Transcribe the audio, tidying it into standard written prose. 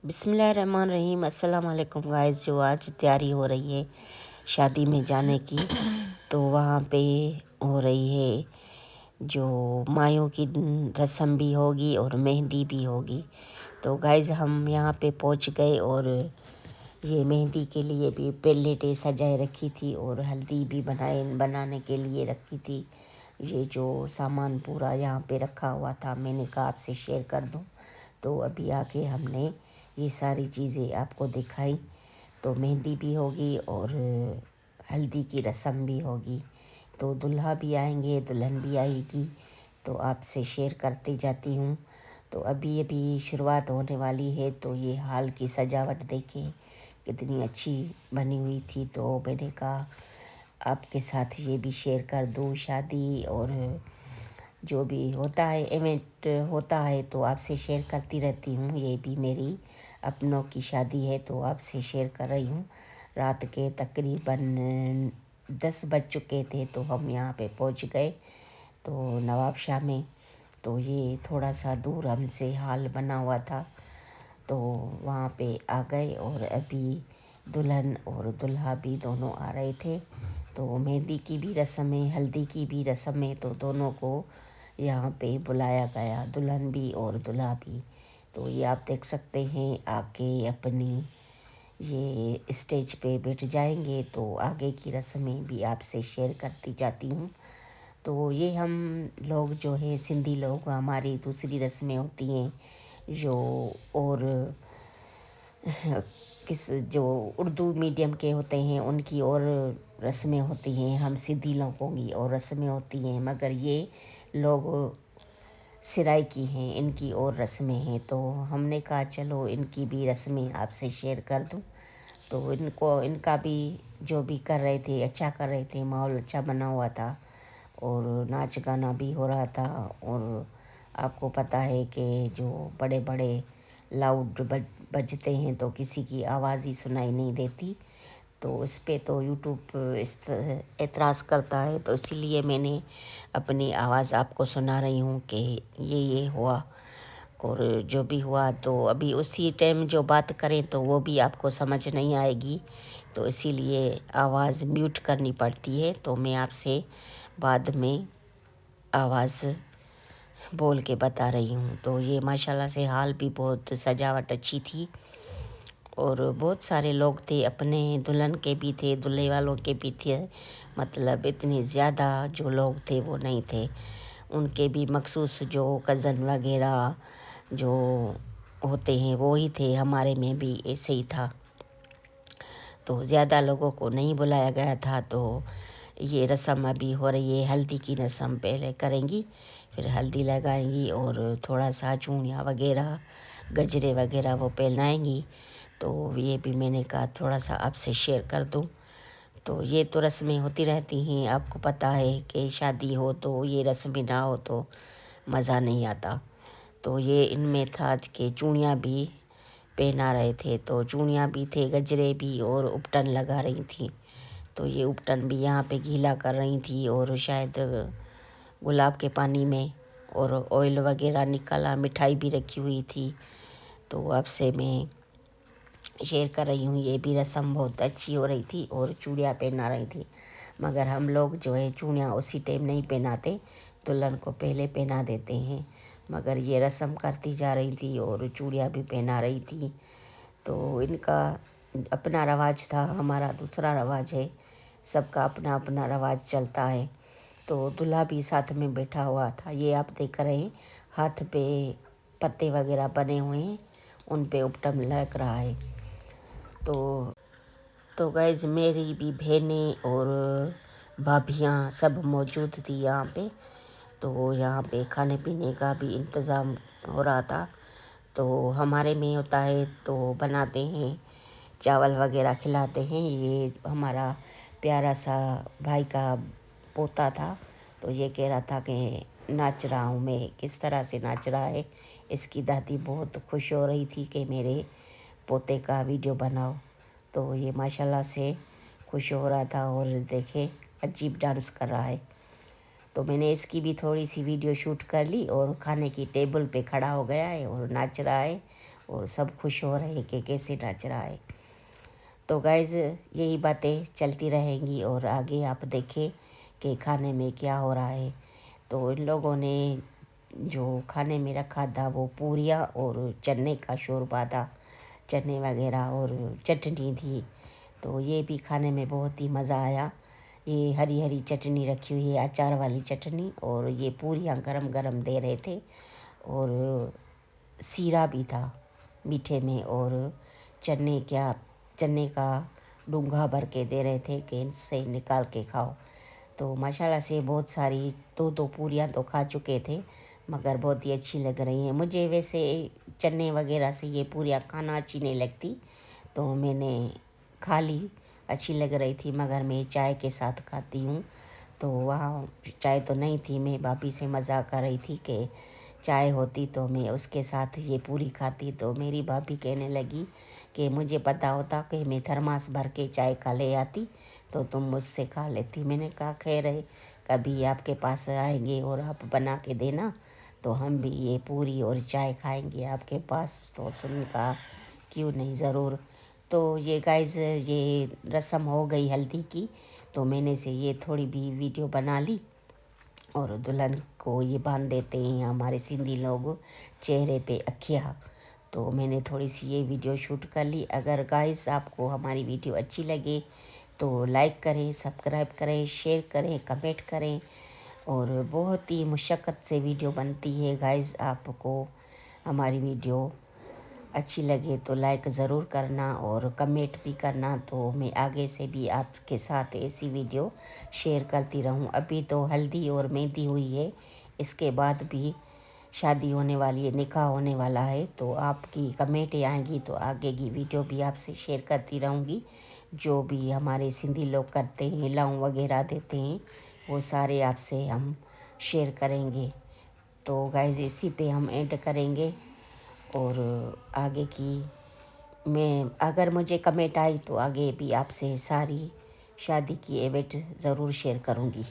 बिस्मिल्लाहिर्रहमानिर्रहीम। अस्सलाम वालेकुम गाइस। जो आज तैयारी हो रही है शादी में जाने की, तो वहाँ पे हो रही है जो मायों की रस्म भी होगी और मेहंदी भी होगी। तो गाइस हम यहाँ पे पहुँच गए और ये मेहंदी के लिए भी प्लेटें सजाए रखी थी और हल्दी भी बनाने के लिए रखी थी। ये जो सामान पूरा यहाँ पे रखा हुआ था, मैंने कहा आपसे शेयर कर दूँ। तो अभी आके हमने ये सारी चीज़ें आपको दिखाई। तो मेहंदी भी होगी और हल्दी की रस्म भी होगी। तो दूल्हा भी आएंगे, दुल्हन भी आएगी, तो आपसे शेयर करती जाती हूँ। तो अभी अभी शुरुआत होने वाली है। तो ये हाल की सजावट देखें कितनी अच्छी बनी हुई थी। तो मैंने कहा आपके साथ ये भी शेयर कर दूँ। शादी और जो भी होता है, इवेंट होता है, तो आपसे शेयर करती रहती हूँ। ये भी मेरी अपनों की शादी है तो आपसे शेयर कर रही हूँ। रात के तकरीबन 10 बज चुके थे तो हम यहाँ पे पहुँच गए तो नवाबशाह में। तो ये थोड़ा सा दूर हमसे हॉल बना हुआ था, तो वहाँ पे आ गए और अभी दुल्हन और दूल्हा भी दोनों आ रहे थे। तो मेहंदी की भी रस्म है, हल्दी की भी रस्म है, तो दोनों को यहाँ पे बुलाया गया, दुल्हन भी और दूल्हा भी। तो ये आप देख सकते हैं, आके अपनी ये स्टेज पे बैठ जाएंगे तो आगे की रस्में भी आपसे शेयर करती जाती हूँ। तो ये हम लोग जो है सिंधी लोग, हमारी दूसरी रस्में होती हैं जो और जो उर्दू मीडियम के होते हैं उनकी और रस्में होती हैं। हम सिंधी लोगों की और रस्में होती हैं, मगर ये लोग सिराई की हैं, इनकी और रस्में हैं। तो हमने कहा चलो इनकी भी रस्में आपसे शेयर कर दूं। तो इनका भी जो भी कर रहे थे अच्छा कर रहे थे, माहौल अच्छा बना हुआ था और नाच गाना भी हो रहा था। और आपको पता है कि जो बड़े बड़े लाउड बजते हैं तो किसी की आवाज़ ही सुनाई नहीं देती। तो इस पे तो यूट्यूब एतराज़ करता है, तो इसीलिए मैंने अपनी आवाज़ आपको सुना रही हूँ कि ये हुआ और जो भी हुआ। तो अभी उसी टाइम जो बात करें तो वो भी आपको समझ नहीं आएगी, तो इसीलिए आवाज़ म्यूट करनी पड़ती है। तो मैं आपसे बाद में आवाज़ बोल के बता रही हूँ। तो ये माशाल्लाह से हाल भी बहुत सजावट अच्छी थी और बहुत सारे लोग थे, अपने दुल्हन के भी थे, दूल्हे वालों के भी थे। मतलब इतनी ज़्यादा जो लोग थे वो नहीं थे, उनके भी मखसूस जो कज़न वगैरह जो होते हैं वो ही थे। हमारे में भी ऐसे ही था, तो ज़्यादा लोगों को नहीं बुलाया गया था। तो ये रस्म अभी हो रही है, हल्दी की रस्म पहले करेंगी, फिर हल्दी लगाएंगी और थोड़ा सा चूड़ियाँ वगैरह गजरे वगैरह वो पहनाएंगी। तो ये भी मैंने कहा थोड़ा सा आपसे शेयर कर दूं। तो ये तो रस्में होती रहती हैं, आपको पता है कि शादी हो तो ये रस्में ना हो तो मज़ा नहीं आता। तो ये इनमें था कि चूड़ियाँ भी पहना रहे थे, तो चूड़ियाँ भी थे, गजरे भी और उपटन लगा रही थी। तो ये उपटन भी यहाँ पे गीला कर रही थी और शायद गुलाब के पानी में और ऑयल वगैरह निकाला, मिठाई भी रखी हुई थी। तो आपसे मैं शेयर कर रही हूँ। ये भी रस्म बहुत अच्छी हो रही थी और चूड़ियाँ पहना रही थी, मगर हम लोग जो है चूड़ियाँ उसी टाइम नहीं पहनाते, दुल्हन को पहले पहना देते हैं। मगर ये रस्म करती जा रही थी और चूड़ियाँ भी पहना रही थी। तो इनका अपना रवाज था, हमारा दूसरा रवाज है, सबका अपना अपना रवाज चलता है। तो दूल्हा भी साथ में बैठा हुआ था। ये आप देख रहे हैं हाथ पे पत्ते वगैरह बने हुए हैं, उन पे उपटन लग रहा है। तो गाइज मेरी भी बहनें और भाभियाँ सब मौजूद थी यहाँ पे। तो यहाँ पे खाने पीने का भी इंतज़ाम हो रहा था। तो हमारे में होता है तो बनाते हैं, चावल वगैरह खिलाते हैं। ये हमारा प्यारा सा भाई का पोता था, तो ये कह रहा था कि नाच रहा हूँ मैं, किस तरह से नाच रहा है। इसकी दादी बहुत खुश हो रही थी कि मेरे पोते का वीडियो बनाओ। तो ये माशाल्लाह से खुश हो रहा था और देखे अजीब डांस कर रहा है। तो मैंने इसकी भी थोड़ी सी वीडियो शूट कर ली और खाने की टेबल पे खड़ा हो गया है और नाच रहा है और सब खुश हो रहे हैं कि कैसे नाच रहा है। तो गाइज़ यही बातें चलती रहेंगी और आगे आप देखें कि खाने में क्या हो रहा है। तो इन लोगों ने जो खाने में रखा था वो पूरियाँ और चने का शोरबा था, चने वगैरह और चटनी थी। तो ये भी खाने में बहुत ही मज़ा आया। ये हरी हरी चटनी रखी हुई है, अचार वाली चटनी, और ये पूरियाँ गरम गरम दे रहे थे, और सीरा भी था मीठे में, और चने का डूंगा भर के दे रहे थे कि इनसे निकाल के खाओ। तो माशाल्लाह से बहुत सारी दो पूरियाँ तो खा चुके थे, मगर बहुत ही अच्छी लग रही हैं मुझे। वैसे चने वगैरह से ये पूरियाँ खाना अच्छी नहीं लगती, तो मैंने खा ली, अच्छी लग रही थी, मगर मैं चाय के साथ खाती हूँ। तो वहाँ चाय तो नहीं थी, मैं भाभी से मजाक कर रही थी कि चाय होती तो मैं उसके साथ ये पूरी खाती। तो मेरी भाभी कहने लगी कि मुझे पता होता कि मैं थर्मास भर के चाय का ले आती तो तुम मुझसे खा लेती। मैंने कहा खैर है, कभी आपके पास आएंगे और आप बना के देना तो हम भी ये पूरी और चाय खाएंगे आपके पास। तो सुन कहा क्यों नहीं, ज़रूर। तो ये गाइस ये रस्म हो गई हल्दी की, तो मैंने से ये थोड़ी भी वीडियो बना ली। और दुल्हन को ये बांध देते हैं हमारे सिंधी लोग चेहरे पे अखियाँ, तो मैंने थोड़ी सी ये वीडियो शूट कर ली। अगर गाइस आपको हमारी वीडियो अच्छी लगे तो लाइक करें, सब्सक्राइब करें, शेयर करें, कमेंट करें। और बहुत ही मुशक्क़त से वीडियो बनती है गाइस। आपको हमारी वीडियो अच्छी लगे तो लाइक ज़रूर करना और कमेंट भी करना, तो मैं आगे से भी आपके साथ ऐसी वीडियो शेयर करती रहूं। अभी तो हल्दी और मेहंदी हुई है, इसके बाद भी शादी होने वाली है, निकाह होने वाला है। तो आपकी कमेंटें आएंगी तो आगे की वीडियो भी आपसे शेयर करती रहूँगी। जो भी हमारे सिंधी लोग करते हैं, लौंग वगैरह देते हैं, वो सारे आपसे हम शेयर करेंगे। तो गाइस इसी पे हम एंड करेंगे। और आगे की मैं अगर मुझे कमेंट आई तो आगे भी आपसे सारी शादी की इवेंट ज़रूर शेयर करूँगी।